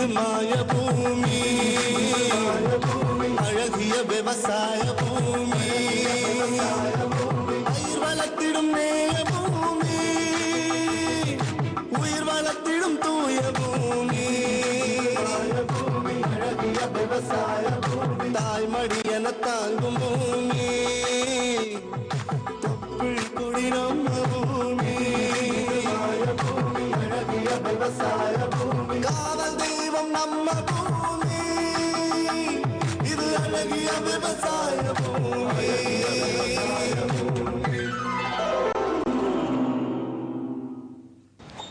இது மாய பூமி, அழகிய விவசாய பூமி, பயிர் வளர்த்திடும் நேய பூமி, உயிர் வளர்த்திடும் தூய பூமி, அழகிய விவசாய பூமி, தாய்மடி என தாங்கும் பூமி, தொப்புள் கொடி நம்ம பூமி, அழகிய விவசாய பூமி, காவல் தெய்வம் நம்ம பூமி, இது அழகிய விவசாய பூமி.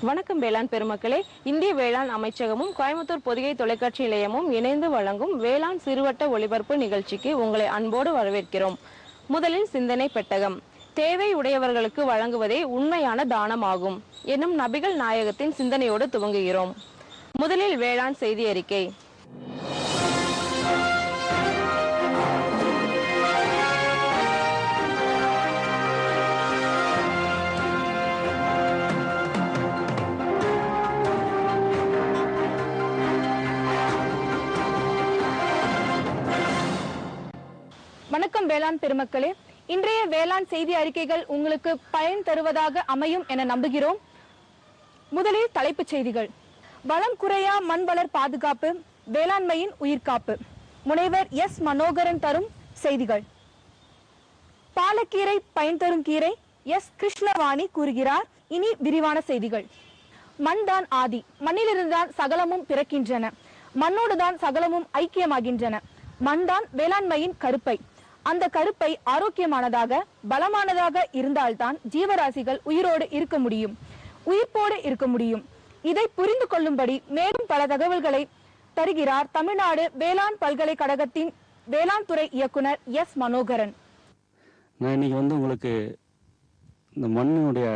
வணக்கம் வேளாண் பெருமக்களே, இந்திய வேளாண் அமைச்சகமும் கோயம்புத்தூர் பொதிகை தொலைக்காட்சி நிலையமும் இணைந்து வழங்கும் வேளாண் சிறுவட்ட ஒளிபரப்பு நிகழ்ச்சிக்கு உங்களை அன்போடு வரவேற்கிறோம். முதலில் சிந்தனை பெட்டகம். தேவை உடையவர்களுக்கு வழங்குவதே உண்மையான தானமாகும் என்னும் நபிகள் நாயகத்தின் சிந்தனையோடு துவங்குகிறோம். முதலில் வேளாண் செய்தி அறிக்கை. வணக்கம் வேளாண் பெருமக்களே, இன்றைய வேளாண் செய்தி அறிக்கைகள் உங்களுக்கு பயன் தருவதாக அமையும் என நம்புகிறோம். முதலில் தலைப்புச் செய்திகள். வளம் குறையா மண் வளர் பாதுகாப்பு, வேளாண்மையின் உயிர்காப்பு. முனைவர் எஸ் மனோகரன் தரும் செய்திகள். பாலக்கீரை பயன் தரும் கீரை, எஸ் கிருஷ்ணவாணி கூறுகிறார். இனி விரிவான செய்திகள். மண் தான் ஆதி, மண்ணிலிருந்துதான் சகலமும் பிறக்கின்றன, மண்ணோடுதான் சகலமும் ஐக்கியமாகின்றன. மண் தான் வேளாண்மையின் கருப்பை. அந்த கருப்பை ஆரோக்கியமானதாக பலமானதாக இருந்தால்தான் ஜீவராசிகள் உயிரோடு இருக்க முடியும், உயிர்ப்போடு இருக்க முடியும். இதை புரிந்து கொள்ளும்படி மேலும் பல தகவல்களை தருகிறார் தமிழ்நாடு வேளாண் பல்கலைக்கழகத்தின் வேளாண் துறை இயக்குனர் எஸ் மனோகரன். நான் இன்னைக்கு உங்களுக்கு இந்த மண்ணினுடைய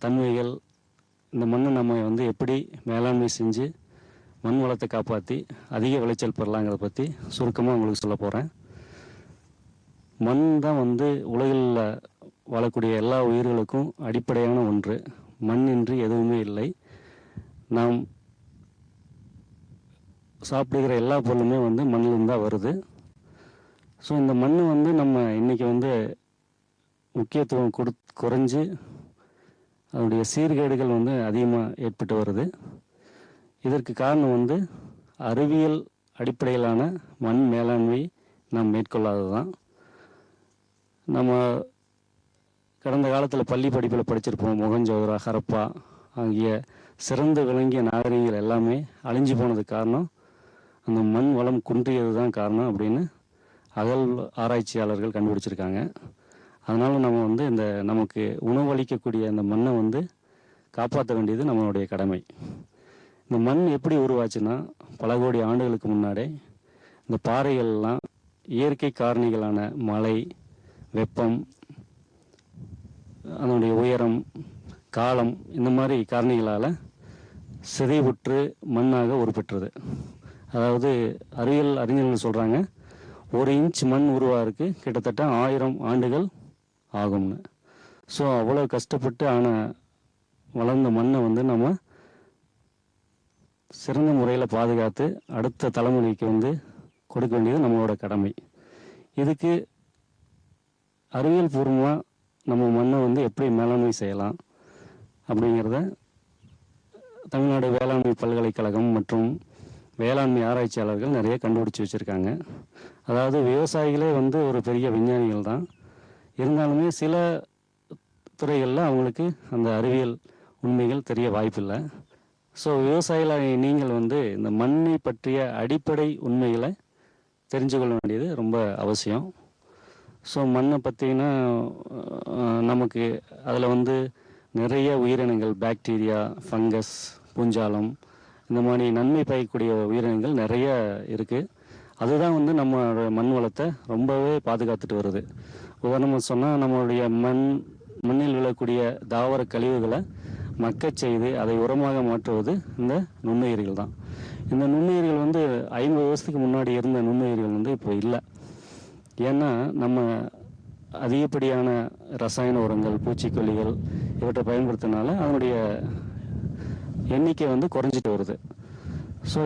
தன்மைகள், இந்த மண்ணை நம்ம எப்படி மேலாண்மை செஞ்சு மண் வளத்தை காப்பாற்றி அதிக விளைச்சல் பெறலாங்கிறத பற்றி சுருக்கமாக உங்களுக்கு சொல்ல போகிறேன். மண் தான் உலகில் வாழக்கூடிய எல்லா உயிர்களுக்கும் அடிப்படையான ஒன்று. மண்ணின்றி எதுவுமே இல்லை. நாம் சாப்பிடுகிற எல்லா பொருளுமே மண்ணிலிருந்து தான் வருது. ஸோ இந்த மண் நம்ம இன்றைக்கி முக்கியத்துவம் குறைஞ்சி அதனுடைய சீர்கேடுகள் அதிகமாக ஏற்பட்டு வருது. இதற்கு காரணம் அறிவியல் அடிப்படையிலான மண் மேலாண்மை நாம் மேற்கொள்ளாதது தான். நம்ம கடந்த காலத்தில் பள்ளி படிப்பில் படிச்சிருப்போம். மொகஞ்சோதரா, ஹரப்பா ஆகிய சிறந்து விளங்கிய நாகரிகங்கள் எல்லாமே அழிஞ்சு போனதுக்கு காரணம் அந்த மண் வளம் குன்றியது தான் காரணம் அப்படின்னு அகல் ஆராய்ச்சியாளர்கள் கண்டுபிடிச்சிருக்காங்க. அதனால் நம்ம இந்த நமக்கு உணவளிக்கக்கூடிய அந்த மண்ணை காப்பாற்ற வேண்டியது நம்மளுடைய கடமை. இந்த மண் எப்படி உருவாச்சுன்னா, பல கோடி ஆண்டுகளுக்கு முன்னாடி இந்த பாறைகள்லாம் இயற்கை காரணிகளான மழை, வெப்பம், அதனுடைய உயரம், காலம், இந்த மாதிரி காரணிகளால் சிதைவுற்று மண்ணாக உருப்பெற்றது. அதாவது அறிஞர்கள் சொல்கிறாங்க, 1 இன்ச் மண் உருவாருக்கு கிட்டத்தட்ட 1000 ஆண்டுகள் ஆகும்னு. ஸோ அவ்வளோ கஷ்டப்பட்டு வளர்ந்த மண்ணை நம்ம சிறந்த முறையில் பாதுகாத்து அடுத்த தலைமுறைக்கு கொடுக்க வேண்டியது நம்மளோட கடமை. இதுக்கு அறிவியல் பூர்வமாக நம்ம மண்ணை எப்படி மேலாண்மை செய்யலாம் அப்படிங்கிறத தமிழ்நாடு வேளாண்மை பல்கலைக்கழகம் மற்றும் வேளாண்மை ஆராய்ச்சியாளர்கள் நிறைய கண்டுபிடிச்சி வச்சுருக்காங்க. அதாவது விவசாயிகளே ஒரு பெரிய விஞ்ஞானிகள் தான். இருந்தாலுமே சில துறைகளில் அவங்களுக்கு அந்த அறிவியல் உண்மைகள் தெரிய வாய்ப்பில்லை. ஸோ விவசாயிகளாக நீங்கள் இந்த மண்ணை பற்றிய அடிப்படை உண்மைகளை தெரிஞ்சு கொள்ள வேண்டியது ரொம்ப அவசியம். ஸோ மண்ணை பார்த்திங்கன்னா நமக்கு அதில் நிறைய உயிரினங்கள், பாக்டீரியா, ஃபங்கஸ், பூஞ்சாலம், இந்த மாதிரி நன்மை பயக்கக்கூடிய உயிரினங்கள் நிறைய இருக்குது. அதுதான் நம்ம மண் வளத்தை ரொம்பவே பாதுகாத்துட்டு வருது. உதாரணமாக சொன்னால், நம்மளுடைய மண்ணில் விழக்கூடிய தாவர கழிவுகளை மக்கச் செய்து அதை உரமாக மாற்றுவது இந்த நுண்ணுயிர்கள் தான். இந்த நுண்ணுயிர்கள் 50 வருஷத்துக்கு முன்னாடி இருந்த நுண்ணுயிர்கள் இப்போ இல்லை. ஏன்னா நம்ம அதிகப்படியான ரசாயன உரங்கள், பூச்சிக்கொல்லிகள் இவற்றை பயன்படுத்தினால அதனுடைய எண்ணிக்கை குறைஞ்சிட்டு வருது. ஸோ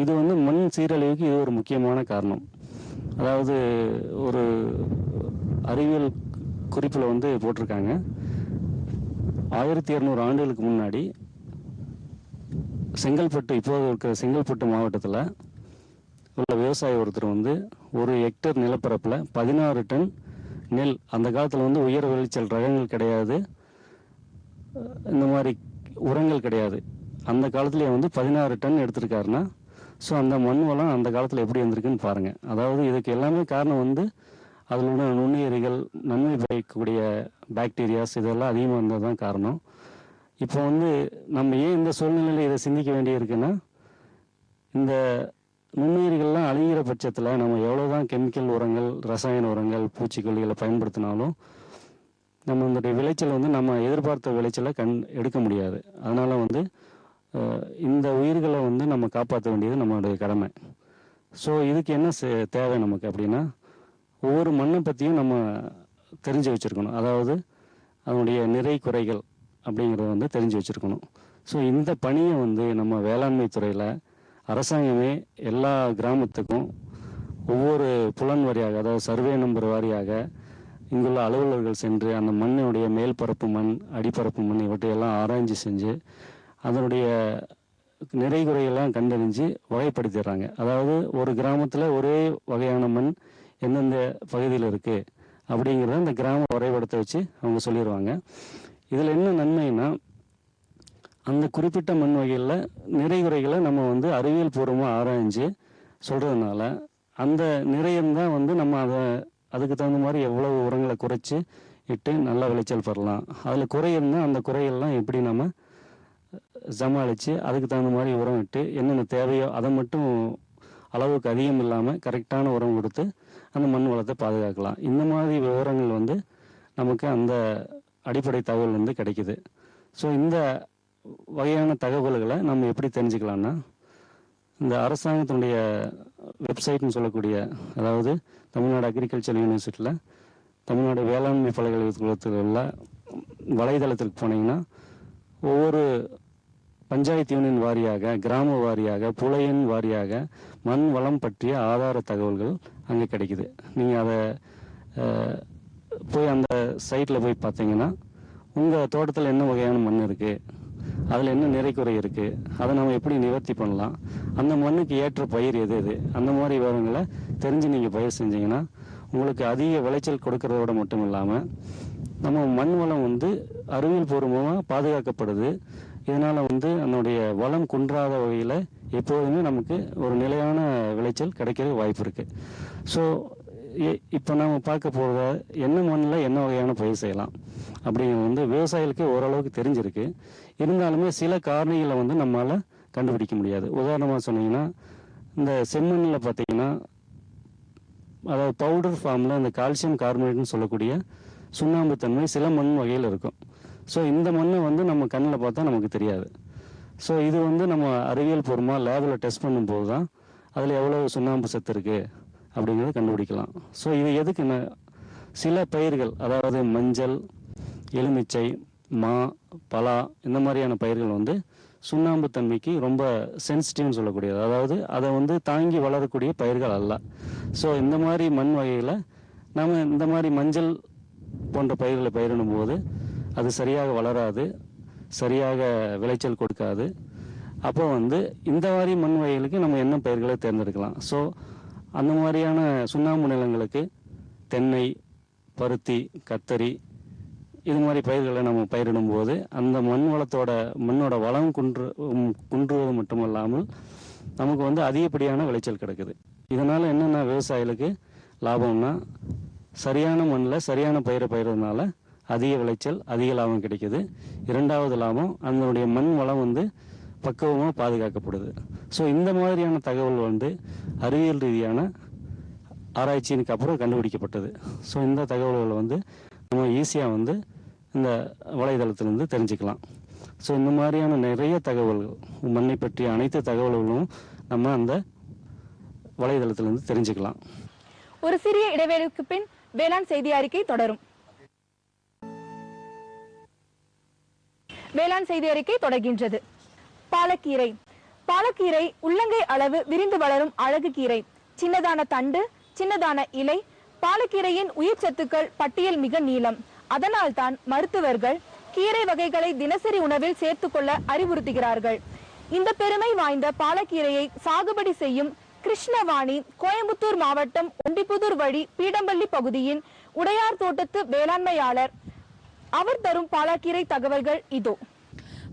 இது வந்து மண் சீரழிவுக்கு இது ஒரு முக்கியமான காரணம். அதாவது ஒரு அறிவியல் குறிப்பில் வந்து போட்டிருக்காங்க, 1200 ஆண்டுகளுக்கு முன்னாடி செங்கல்பட்டு, இப்போது இருக்கிற செங்கல்பட்டு மாவட்டத்தில் உள்ள விவசாயி ஒருத்தர் வந்து ஒரு ஹெக்டேர் நிலப்பரப்பில் 16 டன் நெல், அந்த காலத்தில் வந்து உயர் விளைச்சல் ரகங்கள் கிடையாது, இந்த மாதிரி உரங்கள் கிடையாது, அந்த காலத்துலேயே வந்து 16 டன் எடுத்திருக்காருன்னா ஸோ அந்த மண் வளம் அந்த காலத்தில் எப்படி இருந்திருக்குன்னு பாருங்கள். அதாவது இதுக்கு எல்லாமே காரணம் வந்து அதில் உள்ள நுண்ணுயிரிகள், நன்மை பயக்கக்கூடிய பாக்டீரியாஸ் இதெல்லாம் அதிகமாக இருந்தது தான் காரணம். இப்போ வந்து நம்ம ஏன் இந்த சூழ்நிலையில் இதை சிந்திக்க வேண்டியிருக்குன்னா, இந்த நுண்ணுயிரிகள்லாம் அழிகிற பட்சத்தில் நம்ம எவ்வளோதான் கெமிக்கல் உரங்கள், ரசாயன உரங்கள், பூச்சிக்கொல்லிகளை பயன்படுத்தினாலும் நம்மளுடைய விளைச்சல் வந்து நம்ம எதிர்பார்த்த விளைச்சலை எடுக்க முடியாது. அதனால் வந்து இந்த உயிர்களை வந்து நம்ம காப்பாற்ற வேண்டியது நம்மளுடைய கடமை. ஸோ இதுக்கு என்ன தேவை நமக்கு அப்படின்னா, ஒவ்வொரு மண்ணை பற்றியும் நம்ம தெரிஞ்சு வச்சுருக்கணும். அதாவது அதனுடைய நிறை குறைகள் அப்படிங்கிறத வந்து தெரிஞ்சு வச்சுருக்கணும். ஸோ இந்த பணியை வந்து நம்ம வேளாண்மை துறையில் அரசாங்கமே எல்லா கிராமத்துக்கும் ஒவ்வொரு புலன் வாரியாக, அதாவது சர்வே நம்பர் வாரியாக இங்குள்ள அலுவலர்கள் சென்று அந்த மண்ணினுடைய மேல்பரப்பு மண், அடிப்பரப்பு மண் இவற்றையெல்லாம் ஆராய்ச்சி செஞ்சு அதனுடைய நிறை குறையெல்லாம் கண்டறிஞ்சு வகைப்படுத்திடுறாங்க. அதாவது ஒரு கிராமத்தில் ஒரே வகையான மண் எந்தெந்த பகுதியில் இருக்குது அப்படிங்கிறத இந்த கிராம வரைபடத்தை வச்சு அவங்க சொல்லிடுவாங்க. இதில் என்ன நன்மைன்னா, அந்த குறிப்பிட்ட மண் வகையில் நிறை குறைகளை நம்ம வந்து அறிவியல் பூர்வமாக ஆராய்ஞ்சு சொல்கிறதுனால அந்த நிறையந்தான் வந்து நம்ம அதுக்கு தகுந்த மாதிரி எவ்வளவு உரங்களை குறைச்சி இட்டு நல்ல விளைச்சல் பெறலாம். அதில் குறை இருந்தால் அந்த குறையெல்லாம் எப்படி நம்ம சமாளித்து அதுக்கு தகுந்த மாதிரி உரம் இட்டு என்னென்ன தேவையோ அதை மட்டும் அளவுக்கு அதிகம் இல்லாமல் கரெக்டான உரம் கொடுத்து அந்த மண் வளத்தை பாதுகாக்கலாம். இந்த மாதிரி விவரங்கள் வந்து நமக்கு அந்த அடிப்படை தகவல் வந்து கிடைக்குது. ஸோ இந்த வகையான தகவல்களை நம்ம எப்படி தெரிஞ்சுக்கலாம்னா, இந்த அரசாங்கத்தினுடைய வெப்சைட்னு சொல்லக்கூடிய, அதாவது தமிழ்நாடு அக்ரிகல்ச்சர் யூனிவர்சிட்டியில் தமிழ்நாடு வேளாண்மை பல்கலைக்கழகத்தில் உள்ள வலைதளத்திற்கு போனீங்கன்னா ஒவ்வொரு பஞ்சாயத்து யூனியன் வாரியாக, கிராம வாரியாக, புலையன் வாரியாக மண் வளம் பற்றிய ஆதார தகவல்கள் அங்கே கிடைக்குது. நீங்கள் அதை போய் அந்த சைட்டில் போய் பார்த்தீங்கன்னா உங்கள் தோட்டத்தில் என்ன வகையான மண் இருக்குது, அதில் என்ன நிறைக்குறை இருக்குது, அதை நம்ம எப்படி நிவர்த்தி பண்ணலாம், அந்த மண்ணுக்கு ஏற்ற பயிர் எது எது, அந்த மாதிரி விவரங்களை தெரிஞ்சு நீங்கள் பயிர் செஞ்சீங்கன்னா உங்களுக்கு அதிக விளைச்சல் கொடுக்கறதோட மட்டும் இல்லாமல் நம்ம மண் வளம் வந்து அறிவியல் பூர்வமாக பாதுகாக்கப்படுது. இதனால் வந்து அதனுடைய வளம் குன்றாத வகையில் எப்போதுமே நமக்கு ஒரு நிலையான விளைச்சல் கிடைக்கிறதுக்கு வாய்ப்பு இருக்குது. ஸோ இப்போ நம்ம பார்க்க போகிறத என்ன மண்ணில் என்ன வகையான பயிர் செய்யலாம் அப்படிங்கிறது வந்து விவசாயிகளுக்கு ஓரளவுக்கு தெரிஞ்சிருக்கு. இருந்தாலுமே சில காரணிகளை வந்து நம்மளால் கண்டுபிடிக்க முடியாது. உதாரணமாக சொன்னீங்கன்னா, இந்த செம்மண்ணில் பார்த்தீங்கன்னா, அதாவது பவுடர் ஃபார்மில் அந்த கால்சியம் கார்பனேட்னு சொல்லக்கூடிய சுண்ணாம்பு தன்மை சில மண் வகையில் இருக்கும். ஸோ இந்த மண்ணை வந்து நம்ம கண்ணில் பார்த்தா நமக்கு தெரியாது. ஸோ இது வந்து நம்ம அறிவியல் பூர்வமாக லேபில் டெஸ்ட் பண்ணும்போது தான் அதில் எவ்வளோ சுண்ணாம்பு சத்து இருக்குது அப்படிங்கிறத கண்டுபிடிக்கலாம். ஸோ இது எதுக்குன்னா, சில பயிர்கள், அதாவது மஞ்சள், எலுமிச்சை, மா, பலா இந்த மாதிரியான பயிர்கள் வந்து சுண்ணாம்பு தன்மைக்கு ரொம்ப சென்சிட்டிவ்னு சொல்லக்கூடியது, அதாவது அதை வந்து தாங்கி வளரக்கூடிய பயிர்கள் அல்ல. ஸோ இந்த மாதிரி மண் வகையில் நம்ம இந்த மாதிரி மஞ்சள் போன்ற பயிர்களை பயிரிடும் போது அது சரியாக வளராது, சரியாக விளைச்சல் கொடுக்காது. அப்போ வந்து இந்த மாதிரி மண் வகைகளுக்கு நம்ம என்ன பயிர்களை தேர்ந்தெடுக்கலாம். ஸோ அந்த மாதிரியான சுண்ணாம்பு நிலங்களுக்கு தென்னை, பருத்தி, கத்தரி இது மாதிரி பயிர்களை நம்ம பயிரிடும்போது அந்த மண்ணோட வளம் குன்றுவது மட்டுமல்லாமல் நமக்கு வந்து அதிகப்படியான விளைச்சல் கிடைக்குது. இதனால் என்னென்ன விவசாயிகளுக்கு லாபம்னா, சரியான மண்ணில் சரியான பயிரை பயிர்றதுனால அதிக விளைச்சல், அதிக லாபம் கிடைக்குது. இரண்டாவது லாபம், அதனுடைய மண் வளம் வந்து பக்குவமாக பாதுகாக்கப்படுது. ஸோ இந்த மாதிரியான தகவல் வந்து அறிவியல் ரீதியான ஆராய்ச்சிக்கு அப்புறம் கண்டுபிடிக்கப்பட்டது. ஸோ இந்த தகவல்களை வந்து நம்ம ஈஸியாக வந்து இந்த வலைதளத்திலிருந்து தெரிஞ்சுக்கலாம். ஸோ இந்த மாதிரியான நிறைய தகவல்கள், மண்ணை பற்றிய அனைத்து தகவல்களும் நம்ம அந்த வலைதளத்திலிருந்து தெரிஞ்சுக்கலாம். ஒரு சிறிய இடைவேளைக்கு பின் வேளாண் செய்தி அறிக்கை தொடரும். வேளாண் செய்தி அறிக்கை தொடர்கின்றது. பாலக்கீரை. பாலக்கீரை உள்ளங்கை அளவு விரிந்து வளரும் அழகு கீரை. சின்னதான தண்டு, சின்னதான இலை. பாலக்கீரையின் உயிர் சத்துக்கள் பட்டியல் மிக நீளம். அதனால் தான் மருத்துவர்கள் கீரை வகைகளை தினசரி உணவில் சேர்த்துக்கொள்ள அறிவுறுத்துகிறார்கள். இந்த பெருமை வாய்ந்த பாலக்கீரையை சாகுபடி செய்யும் கிருஷ்ணவாணி கோயம்புத்தூர் மாவட்டம் ஒண்டிப்புதூர் வழி பீடம்பள்ளி பகுதியின் உடையார் தோட்டத்து வேளாண்மையாளர். அவர் தரும் பாலக்கீரை தகவல்கள் இதோ.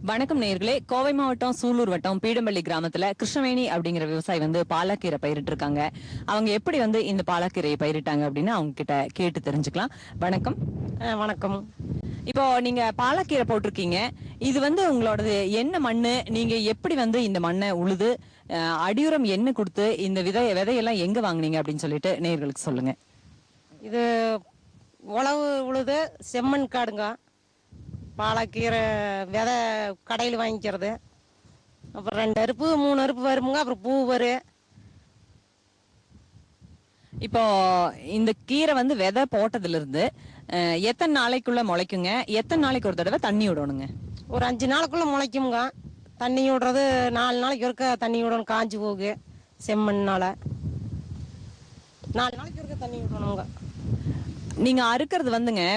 வணக்கம் நேயர்களே, கோவை மாவட்டம் சூலூர் வட்டம் பீடம்பள்ளி கிராமத்துல கிருஷ்ணவேணி அப்படிங்கிற விவசாயி பாலக்கீரை பயிரிட்டு இருக்காங்க. அவங்க எப்படி இந்த பாலக்கீரையை பயிரிட்டாங்க அப்படின்னு அவங்க கிட்ட கேட்டு தெரிஞ்சுக்கலாம். வணக்கம். வணக்கம். இப்போ நீங்க பாலக்கீரை போட்டிருக்கீங்க. இது உங்களோடது என்ன மண்ணு? நீங்க எப்படி இந்த மண்ணை உழுது அடியுரம் என்ன கொடுத்து இந்த விதையெல்லாம் எங்க வாங்குனீங்க அப்படின்னு சொல்லிட்டு நேயர்களுக்கு சொல்லுங்க. இது உழவு உழுது செம்மண் காடுங்க. பாலக்கீரை விதை கடையில் வாங்கிக்கிறது. அப்புறம் 2 அறுப்பு 3 அறுப்பு வருமுங்க. அப்புறம் பூ வரும். இப்போ இந்த கீரை விதை போட்டதுல இருந்து எத்தனை நாளைக்குள்ள முளைக்குங்க? எத்தனை நாளைக்கு ஒரு தடவை தண்ணி விடணுங்க? ஒரு 5 நாளுக்குள்ள முளைக்குங்க. தண்ணி விடுறது 4 நாளைக்கு ஒருக்க தண்ணி விடணும். காஞ்சி போகு செம்மண்ணால 4 நாளைக்கு ஒருக்க தண்ணி விடணுங்க. நீங்க அறுக்கிறது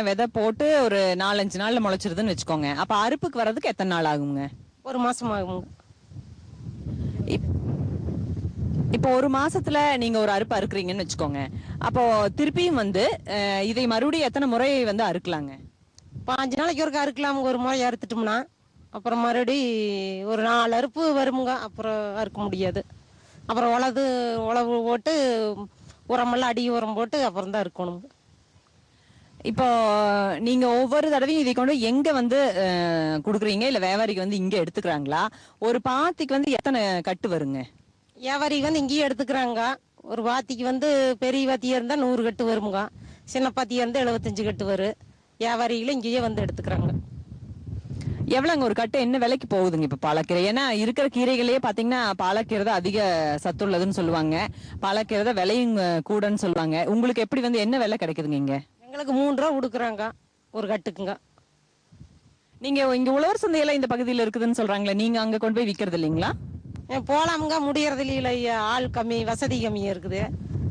விதை போட்டு ஒரு 4-5 நாள்ல முளைச்சிருதுன்னு வச்சுக்கோங்க. அப்ப அறுப்புக்கு வர்றதுக்கு எத்தனை நாள் ஆகுங்க? 1 மாசம் ஆகுங்க. இப்போ 1 மாசத்துல நீங்க ஒரு அறுப்பு அறுக்குறீங்கன்னு வச்சுக்கோங்க. அப்போ திருப்பியும் இதை மறுபடியும் எத்தனை முறை அறுக்கலாங்க? இப்போ 5 நாளைக்கு ஒருக்க அறுக்கலாமுங்க. ஒரு முறை அறுத்துட்டோம்னா அப்புறம் மறுபடி ஒரு 4 அறுப்பு வருமுங்க. அப்புறம் அறுக்க முடியாது. அப்புறம் உழவு போட்டு உரமெல்லாம் அடி உரம் போட்டு அப்புறம் தான் அறுக்கணுங்க. இப்போ நீங்க ஒவ்வொரு தடவையும் இதை கொண்டு எங்க குடுக்குறீங்க? இல்ல வியாபாரிக்கு இங்க எடுத்துக்கிறாங்களா? ஒரு பாத்திக்கு எத்தனை கட்டு வருங்க? வியாபாரி இங்கேயே எடுத்துக்கிறாங்க. ஒரு வாத்திக்கு பெரிய வாத்தியா இருந்தா 100 கட்டு வருமுங்க. சின்ன பாத்தியா இருந்தா 75 கட்டு வரும். வியாபாரிகளும் இங்கேயே எடுத்துக்கிறாங்க. எவ்வளவுங்க ஒரு கட்டு? என்ன விலைக்கு போகுதுங்க இப்ப பாலக்கீரை? ஏன்னா இருக்கிற கீரைகளையே பாத்தீங்கன்னா பாலக்கீரை தான் அதிக சத்துள்ளதுன்னு சொல்லுவாங்க. பாலக்கீரை தான் விலையும் கூடன்னு சொல்லுவாங்க. உங்களுக்கு எப்படி என்ன விலை கிடைக்குதுங்க இங்க? எங்களுக்கு 3 ரூபா கொடுக்குறாங்க ஒரு கட்டுக்குங்க. நீங்க இங்க உழவர் சந்தையெல்லாம் இந்த பகுதியில இருக்குதுன்னு சொல்றாங்களே, நீங்க அங்க கொண்டு போய் விக்கிறது இல்லைங்களா? போலாமுங்க. முடியறது இல்லையா, ஆள் கம்மி, வசதி கம்மியா இருக்குது.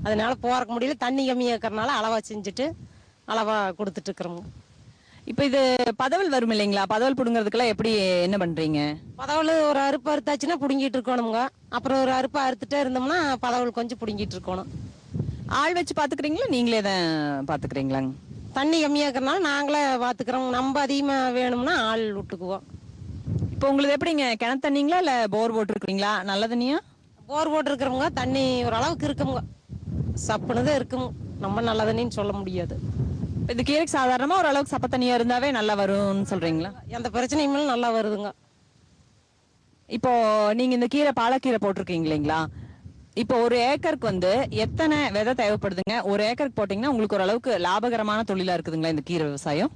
அதனால போறக்க முடியல. தண்ணி கம்மியா இருக்கிறனால அளவா செஞ்சுட்டு அளவா கொடுத்துட்டு இருக்கிறோங்க. இப்ப இது பதவல் வரும் இல்லைங்களா? பதவல் புடுங்கிறதுக்கெல்லாம் எப்படி என்ன பண்றீங்க? பதவல் ஒரு அறுப்பு அறுத்தாச்சுன்னா புடுங்கிட்டு இருக்கணுங்க. அப்புறம் ஒரு அறுப்பு அறுத்துட்டே இருந்தோம்னா பதவல் கொஞ்சம் புடுங்கிட்டு இருக்கணும். ஆள் வச்சு பாத்துக்கிறீங்களா நீங்களே தான் பாத்துக்கிறீங்களாங்க? தண்ணி கம்மியா இருக்கிறனால நாங்களே பாத்துக்கிறோம். நம்ம அதிகமா வேணும்னா ஆள் விட்டுக்குவோம். இப்போ உங்களுக்கு எப்படிங்க? கிணத்து தண்ணிங்களா இல்ல போர் போட்டு இருக்கிறீங்களா? நல்ல தண்ணியா? போர் போட்டு இருக்கிறவங்க தண்ணி ஓரளவுக்கு இருக்குங்க. சப்புனதான் இருக்குங்க. நம்ம நல்ல தண்ணின்னு சொல்ல முடியாது. இந்த கீரைக்கு சாதாரணமா ஓரளவுக்கு சப்ப தண்ணியா இருந்தாவே நல்லா வரும்னு சொல்றீங்களா? எந்த பிரச்சனையும் நல்லா வருதுங்க. இப்போ நீங்க இந்த கீரை பாலக்கீரை போட்டிருக்கீங்க இல்லைங்களா? இப்போ ஒரு ஏக்கருக்கு எத்தனை விதை தேவைப்படுதுங்க? ஒரு ஏக்கருக்கு போட்டீங்கன்னா உங்களுக்கு ஓரளவுக்கு லாபகரமான தொழிலா இருக்குதுங்களா இந்த கீரை விவசாயம்?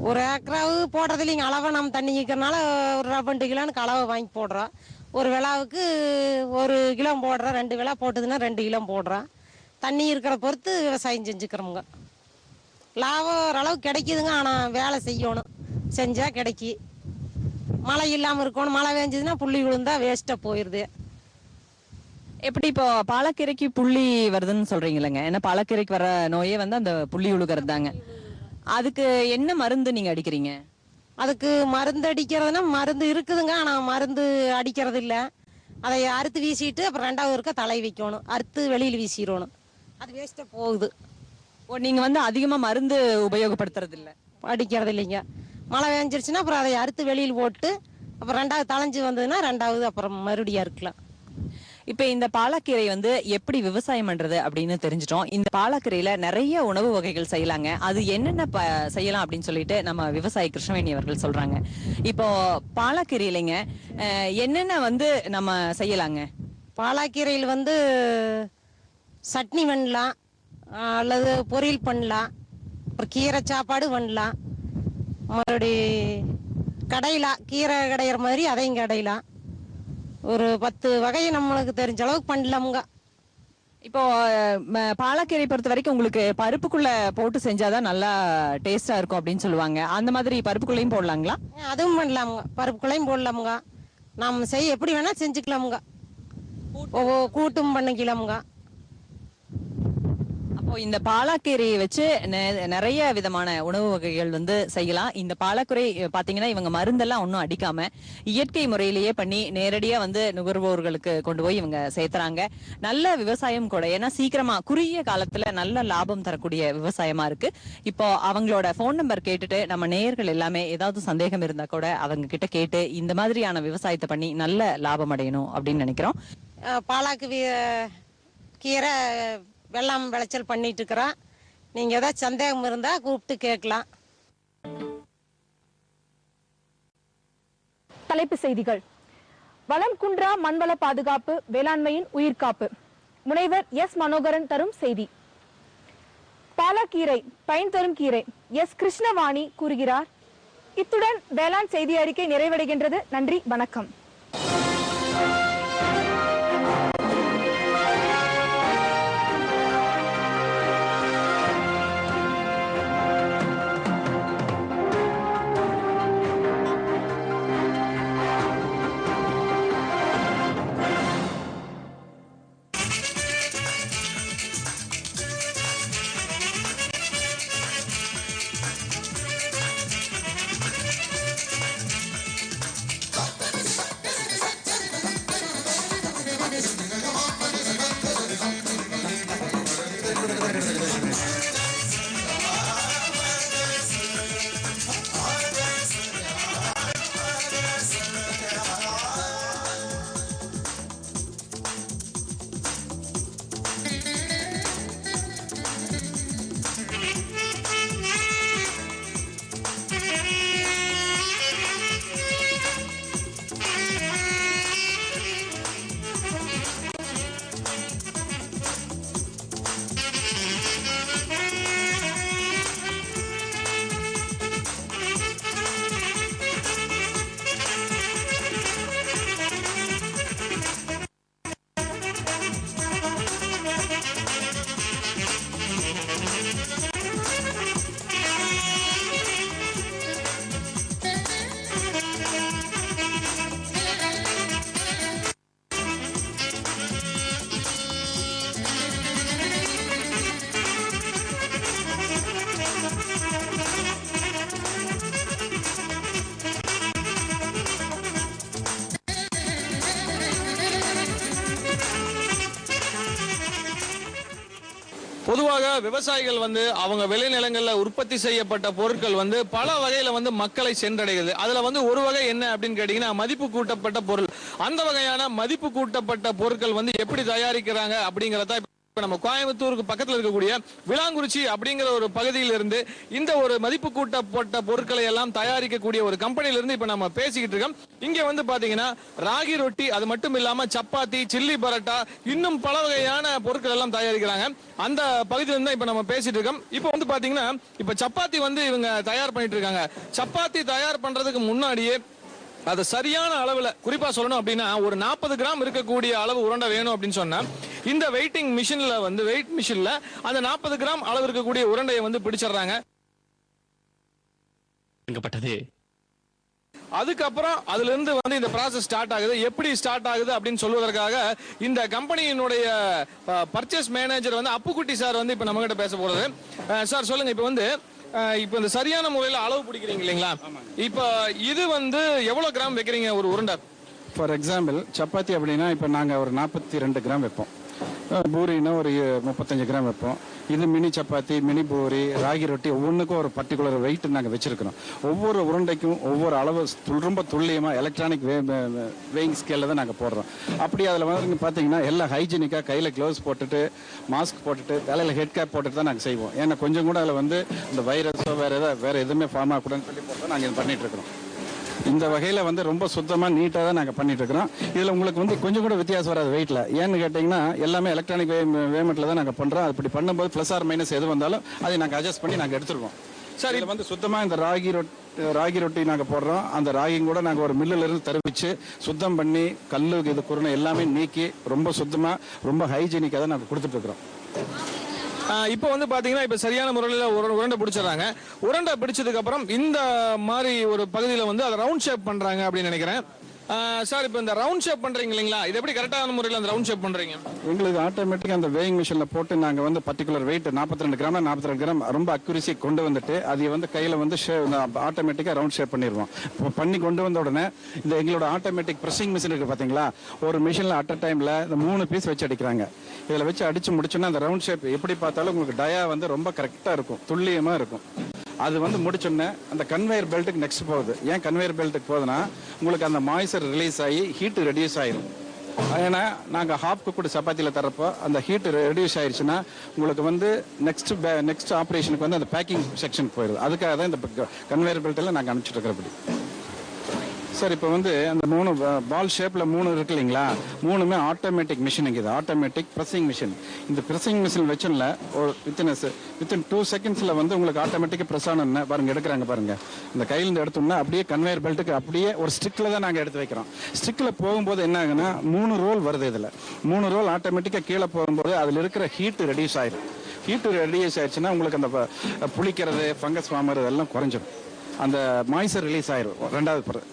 ஒரு ஏக்கராவு போடுறது இல்லைங்க. அளவை நம்ம தண்ணி இருக்கிறனால ஒரு 2 கிலோனுக்கு அளவை வாங்கி போடுறோம். ஒரு விழாவுக்கு 1 கிலோ போடுறோம். 2 விழா போட்டுதுன்னா 2 கிலோ போடுறோம். தண்ணி இருக்கிற பொறுத்து விவசாயம் செஞ்சுக்கிறோமுங்க. லாபம் ஓரளவு கிடைக்குதுங்க. ஆனால் வேலை செய்யணும். செஞ்சா கிடைக்கி. மழை இல்லாமல் இருக்கணும். மழை பெஞ்சதுன்னா புள்ளி விழுந்தா வேஸ்ட்டாக போயிடுது. எப்படி இப்போ பாலக்கீரைக்கு புள்ளி வருதுன்னு சொல்றீங்களேங்க? ஏன்னா பாலக்கீரைக்கு வர நோயே அந்த புள்ளி உழுகிறது தாங்க. அதுக்கு என்ன மருந்து நீங்க அடிக்கிறீங்க? அதுக்கு மருந்து அடிக்கிறதுனா மருந்து இருக்குதுங்க. ஆனால் மருந்து அடிக்கிறது இல்லை. அதை அறுத்து வீசிட்டு அப்புறம் 2வது ஒருக்கா தலை வைக்கணும். அறுத்து வெளியில் வீசிடணும். அது வேஸ்ட்டாக போகுது. ஓ, நீங்க அதிகமா மருந்து உபயோகப்படுத்துறது இல்ல? அடிக்கிறது இல்லைங்க. மழை பெஞ்சிருச்சுன்னா அப்புறம் அதை அறுத்து வெளியில் போட்டு அப்புறம் 2வது தளைஞ்சு வந்ததுன்னா 2வது அப்புறம் மறுபடியும் அறுக்கலாம். இப்ப இந்த பாலக்கீரை எப்படி விவசாயம் பண்றது அப்படின்னு தெரிஞ்சிட்டோம். இந்த பாலக்கீரையில நிறைய உணவு வகைகள் செய்யலாங்க. அது என்னென்ன செய்யலாம் அப்படின்னு சொல்லிட்டு நம்ம விவசாயி கிருஷ்ணவேணி அவர்கள் சொல்றாங்க. இப்போ பாலக்கீரையிலங்க என்னென்ன நம்ம செய்யலாங்க? பாலக்கீரையில் சட்னி பண்ணலாம், அல்லது பொரியல் பண்ணலாம், அப்புறம் கீரை சாப்பாடு பண்ணலாம். மறுபடி கடையலாம். கீரை கடையிற மாதிரி அதையும் கடையலாம். ஒரு 10 வகையை நம்மளுக்கு தெரிஞ்ச அளவுக்கு பண்ணலாமுங்க. இப்போ பாலக்கீரை பொறுத்த வரைக்கும் உங்களுக்கு பருப்புக்குள்ள போட்டு செஞ்சாதான் நல்லா டேஸ்டா இருக்கும் அப்படின்னு சொல்லுவாங்க. அந்த மாதிரி பருப்புக்குள்ளையும் போடலாங்களா? அதுவும் பண்ணலாமுங்க. பருப்புக்குள்ளையும் போடலாமுங்க. நம்ம எப்படி வேணா செஞ்சுக்கலாமுங்க. கூட்டும் பண்ணிக்கலாமுங்க. அப்போ இந்த பாலாக்கீரையை வச்சு நிறைய விதமான உணவு வகைகள் வந்து செய்யலாம். இந்த பாலாக்கீரை பாத்தீங்கன்னா இவங்க மருந்தெல்லாம் ஒன்றும் அடிக்காம இயற்கை முறையிலேயே பண்ணி நேரடியா வந்து நுகர்வோர்களுக்கு கொண்டு போய் இவங்க சேர்த்துறாங்க. நல்ல விவசாயம் கூட, ஏன்னா சீக்கிரமா குறுகிய காலத்துல நல்ல லாபம் தரக்கூடிய விவசாயமா இருக்கு. இப்போ அவங்களோட போன் நம்பர் கேட்டுட்டு நம்ம நேயர்கள் எல்லாமே ஏதாவது சந்தேகம் இருந்தா கூட அவங்க கிட்ட கேட்டு இந்த மாதிரியான விவசாயத்தை பண்ணி நல்ல லாபம் அடையணும் அப்படின்னு நினைக்கிறோம். பாலாக்கு கீரை வெள்ளாமை விளைச்சல் பண்ணிட்டு இருக்கிறோம். நீங்க ஏதாவது சந்தேகம் இருந்தா கூப்பிட்டு கேட்கலாம். தலைப்புச் செய்திகள். வளம் குன்றா மண்வள பாதுகாப்பு வேளாண்மையின் உயிர்காப்பு. முனைவர் எஸ் மனோகரன் தரும் செய்தி. பாலாக்கீரை பயன் தரும் கீரை, எஸ் கிருஷ்ணவாணி கூறுகிறார். இத்துடன் வேளாண் செய்தி அறிக்கை நிறைவடைகின்றது. நன்றி, வணக்கம். பொதுவாக விவசாயிகள் வந்து அவங்க விளைநிலங்கள்ல உற்பத்தி செய்யப்பட்ட பொருட்கள் வந்து பல வகையில வந்து மக்களை சென்றடைகிறது. அதுல வந்து ஒரு வகை என்ன அப்படின்னு கேட்டீங்கன்னா மதிப்பு கூட்டப்பட்ட பொருள். அந்த வகையான மதிப்பு கூட்டப்பட்ட பொருட்கள் வந்து எப்படி தயாரிக்கிறாங்க அப்படிங்கறத இப்ப நம்ம கோயம்புத்தூருக்கு பக்கத்துல இருக்கக்கூடிய விளாங்குறிச்சி அப்படிங்கிற ஒரு பகுதியில இருந்து இந்த ஒரு மதிப்பு கூட்டப்பட்ட பொருட்களை எல்லாம் தயாரிக்கக்கூடிய ஒரு கம்பெனில இருந்து இப்ப நம்ம பேசிக்கிட்டு இருக்கோம். இங்க வந்து பாத்தீங்கன்னா ராகி ரொட்டி, அது மட்டும் இல்லாம சப்பாத்தி, சில்லி பரோட்டா, இன்னும் பல வகையான பொருட்கள் எல்லாம் தயாரிக்கிறாங்க. அந்த பகுதியில இருந்து இப்ப நம்ம பேசிட்டு இருக்கோம். இப்ப வந்து பாத்தீங்கன்னா இப்ப சப்பாத்தி வந்து இவங்க தயார் பண்ணிட்டு இருக்காங்க. சப்பாத்தி தயார் பண்றதுக்கு முன்னாடியே அது சரியான அளவுல, குறிப்பா சொல்லணும் அப்படின்னா ஒரு 40 கிராம் இருக்கக்கூடிய அளவு உருண்டை வேணும் அப்படின்னு சொன்னா இந்த வெயிட்டிங் மிஷின்ல வந்து வெயிட் மிஷின்ல அந்த 40 கிராம் அளவு இருக்கக்கூடிய உருண்டையை வந்து பிடிச்சிடுறாங்க. அதுக்கப்புறம் அதுல இருந்து வந்து இந்த ப்ராசஸ் ஸ்டார்ட் ஆகுது. எப்படி ஸ்டார்ட் ஆகுது அப்படின்னு சொல்வதற்காக இந்த கம்பெனியினுடைய பர்ச்சேஸ் மேனேஜர் வந்து அப்புக்குட்டி சார் வந்து இப்ப நம்ம கிட்ட பேச போறது. சார் சொல்லுங்க, இப்ப வந்து இப்ப இந்த சரியான முறையில அளவு பிடிக்கிறீங்க இல்லைங்களா? இப்ப இது வந்து எவ்வளவு கிராம் வைக்கிறீங்க ஒரு உருண்டை? ஃபார் எக்ஸாம்பிள் சப்பாத்தி அப்படின்னா இப்போ நாங்கள் ஒரு 42 கிராம் வைப்போம். பூரின்னா ஒரு 35 கிராம் வைப்போம். இது மினி சப்பாத்தி, மினி பூரி, ராகி ரொட்டி ஒவ்வொன்றுக்கும் ஒரு பர்டிகுலர் வெயிட் நாங்கள் வச்சிருக்கிறோம். ஒவ்வொரு உருண்டைக்கும் ஒவ்வொரு அளவு ரொம்ப துல்லியமாக எலக்ட்ரானிக் வேயிங் ஸ்கேலில் தான் நாங்கள் போடுறோம். அப்படி அதில் வந்து பார்த்தீங்கன்னா எல்லாம் ஹைஜீனிக்காக கையில் க்ளவுஸ் போட்டுட்டு மாஸ்க் போட்டுட்டு தலையில் ஹெட் கேப் போட்டுட்டு தான் நாங்கள் செய்வோம். ஏன்னா கொஞ்சம் கூட அதில் வந்து இந்த வைரஸோ வேறு எதுவுமே ஃபார்ம் ஆகக்கூடாதுன்னு சொல்லி போட்டு நாங்கள் இது பண்ணிட்டு இருக்கிறோம். இந்த வகையில் வந்து ரொம்ப சுத்தமாக நீட்டாக தான் நாங்கள் பண்ணிட்டு இருக்கிறோம். இதில் உங்களுக்கு வந்து கொஞ்சம் கூட வித்தியாசம் வராது வெயிட்டில். ஏன்னு கேட்டிங்கன்னா எல்லாமே எலக்ட்ரானிக் வேமெண்ட்டில் தான் நாங்கள் பண்ணுறோம். அப்படி பண்ணும்போது ப்ளஸ் ஆர் மைனஸ் எது வந்தாலும் அதை நாங்கள் அட்ஜஸ்ட் பண்ணி நாங்கள் எடுத்துருக்கோம். சார் இதில் வந்து சுத்தமாக இந்த ராகி ரொட்டி நாங்கள் போடுறோம். அந்த ராகியும் கூட நாங்கள் ஒரு மில்லிலிருந்து தருவிச்சு சுத்தம் பண்ணி கல் இது குருணை எல்லாமே நீக்கி ரொம்ப சுத்தமாக ரொம்ப ஹைஜீனிக்காக தான் நாங்கள் கொடுத்துட்ருக்குறோம். இப்போ வந்து பாத்தீங்கன்னா இப்ப சரியான முறையில் உருண்டை பிடிச்சிடறாங்க. உருண்டை பிடிச்சதுக்கு அப்புறம் இந்த மாதிரி ஒரு பகுதியில் வந்து அதை ரவுண்ட் ஷேப் பண்றாங்க அப்படின்னு நினைக்கிறேன். சார் இப்போ இந்த ரவுண்ட் ஷேப் பண்றீங்க இல்லைங்களா, இது எப்படி கரெக்டான முறையில் அந்த ரவுண்ட் ஷேப் பண்றீங்க? எங்களுக்கு ஆட்டோமேட்டிக்காக அந்த வேயிங் மிஷினில் போட்டு நாங்கள் வந்து பர்டிகுலர் வெயிட் 42 கிராம் 42 கிராம் ரொம்ப அக்யூரசி கொண்டு வந்துட்டு அதை வந்து கையில் வந்து ஆட்டோமேட்டிக்காக ரவுண்ட் ஷேப் பண்ணிடுவோம். இப்போ பண்ணி கொண்டு வந்த உடனே இந்த எங்களோட ஆட்டோமேட்டிக் ப்ரெஸ்ஸிங் மிஷின் இருக்குது பார்த்தீங்களா, ஒரு மிஷினில் அட் அ டைமில் இந்த 3 பீஸ் வச்சு அடிக்கிறாங்க. இதில் வச்சு அடித்து முடிச்சோன்னா அந்த ரவுண்ட் ஷேப் எப்படி பார்த்தாலும் உங்களுக்கு டயா வந்து ரொம்ப கரெக்டாக இருக்கும், துல்லியமாக இருக்கும். அது வந்து முடிச்சோன்னே அந்த கன்வேயர் பெல்ட்டுக்கு நெக்ஸ்ட் போகுது. ஏன் கன்வேயர் பெல்ட்டுக்கு போகுதுன்னா உங்களுக்கு அந்த மாய்ச்சர் ரிலீஸ் ஆகி ஹீட்டு ரெடியூஸ் ஆயிடும். ஏன்னா நாங்கள் ஹாஃப் குக்குடு சப்பாத்தியில் தரப்போ அந்த ஹீட் ரெடியூஸ் ஆயிடுச்சுன்னா உங்களுக்கு வந்து நெக்ஸ்ட் ஆப்ரேஷனுக்கு வந்து அந்த பேக்கிங் செக்ஷனுக்கு போயிடுது. அதுக்காக தான் இந்த கன்வேயர் பெல்ட்டெல்லாம் நாங்கள் அனுப்பிச்சிட்டு இருக்கிறபடி. சார் இப்போ வந்து அந்த 3 பால் ஷேப்பில் 3 இருக்கு இல்லைங்களா, 3மே ஆட்டோமேட்டிக் மிஷினுங்க. இது ஆட்டோமேட்டிக் ப்ரெஸ்ஸிங் மிஷின். இந்த ப்ரெஸ்ஸிங் மிஷின் வச்சுல ஒரு வித்தின் 2 செகண்ட்ஸில் வந்து உங்களுக்கு ஆட்டோமேட்டிக்காக ப்ரெஸ் ஆனோன்னா பாருங்கள் எடுக்கிறாங்க பாருங்கள். இந்த கையிலேருந்து எடுத்தோம்னா அப்படியே கன்வேயர் பெல்ட்டுக்கு அப்படியே ஒரு ஸ்டிக்கில் தான் நாங்கள் எடுத்து வைக்கிறோம். ஸ்டிக்கில் போகும்போது என்ன ஆகுன்னா 3 ரோல் வருது. இதில் 3 ரோல் ஆட்டோமேட்டிக்காக கீழே போகும்போது அதில் இருக்கிற ஹீட்டு ரெடியூஸ் ஆயிடும். ஹீட்டு ரெடியூஸ் ஆயிடுச்சுன்னா உங்களுக்கு அந்த புளிக்கிறது ஃபங்கஸ் ஃபார்மர் இதெல்லாம் குறைஞ்சிடும். அந்த மாய்ச்சர் ரிலீஸ் ஆயிடும். ரெண்டாவது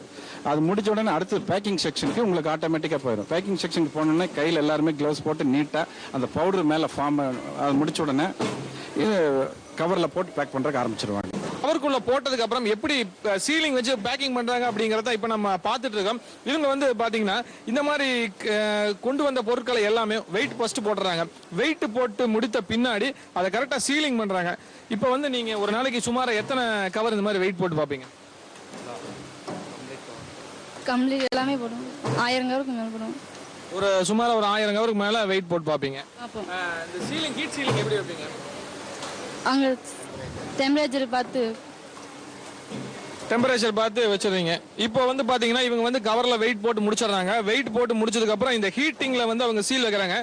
அது முடிச்ச உடனே அடுத்து பேக்கிங் செக்ஷனுக்கு உங்களுக்கு ஆட்டோமேட்டிக்காக போயிடும். பேக்கிங் செக்ஷனுக்கு போனோடனே கையில் எல்லாருமே க்ளவுஸ் போட்டு நீட்டாக அந்த பவுடர் மேலே ஃபார்ம் அது முடிச்ச உடனே இது கவரில் போட்டு பேக் பண்ணுறதுக்கு ஆரம்பிச்சிருவாங்க. கவருக்குள்ள போட்டதுக்கு அப்புறம் எப்படி சீலிங் வச்சு பேக்கிங் பண்றாங்க அப்படிங்கறத இப்ப நம்ம பார்த்துட்டு இருக்கோம். இவங்க வந்து பாத்தீங்கன்னா இந்த மாதிரி கொண்டு வந்த பொருட்களை எல்லாமே வெயிட் ஃபர்ஸ்ட் போடுறாங்க. வெயிட் போட்டு முடித்த பின்னாடி அதை கரெக்டா சீலிங் பண்றாங்க. இப்ப வந்து நீங்க ஒரு நாளைக்கு சுமார் எத்தனை கவர் இந்த மாதிரி வெயிட் போட்டு பாப்பீங்க? கம்ப்ளீட் எல்லாமே போடும். 1000 கவருக்கு மேல போடும். சுமார் ஒரு 1000 கவருக்கு மேல வெயிட் போட்டு பாப்பீங்க. இந்த சீலிங் ஹீட் சீலிங் எப்படி வைப்பீங்க? அங்க டெம்பரேச்சர் பார்த்து வச்சிருக்கீங்க. இப்போ வந்து பாத்தீங்கன்னா இவங்க வந்து கவர்ல வெயிட் போட்டு முடிச்சிடறாங்க. வெயிட் போட்டு முடிச்சதுக்கு அப்புறம் இந்த ஹீட்டிங்ல வந்து அவங்க சீல் வைக்கிறாங்க.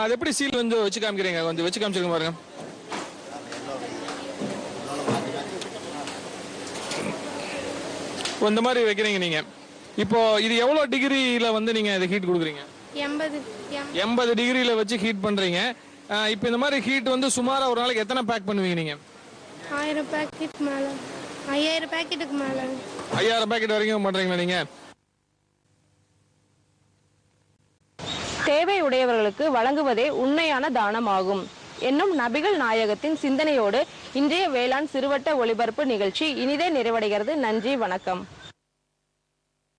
அது எப்படி சீல் வந்து வச்சு காமிக்கிறீங்க? கொஞ்சம் வச்சு காமிச்சிருங்க பாருங்க. இந்த மாதிரி வைக்கிறீங்க நீங்க. இப்போ இது எவ்வளவு டிகிரியில வந்து நீங்க இதை ஹீட் கொடுக்குறீங்க? 80 டிகிரியில வச்சு ஹீட் பண்றீங்க. இப்போ இந்த மாதிரி ஹீட் வந்து சுமாரா ஒரு நாளைக்கு எத்தனை பேக் பண்ணுவீங்க நீங்க? 1000 பாக்கெட் மேல 5000 பாக்கெட்டுக்கு மேல 5000 பாக்கெட் வரைக்கும் பண்றீங்களா நீங்க? தேவையுடையவர்களுக்கு வழங்குவதே உண்மையான தானமாகும் என்னும் நபிகள் நாயகத்தின் சிந்தனையோடு இன்றைய வேளாண் சிறுவட்ட ஒளிபரப்பு நிகழ்ச்சி இனிதே நிறைவடைகிறது. நன்றி, வணக்கம்.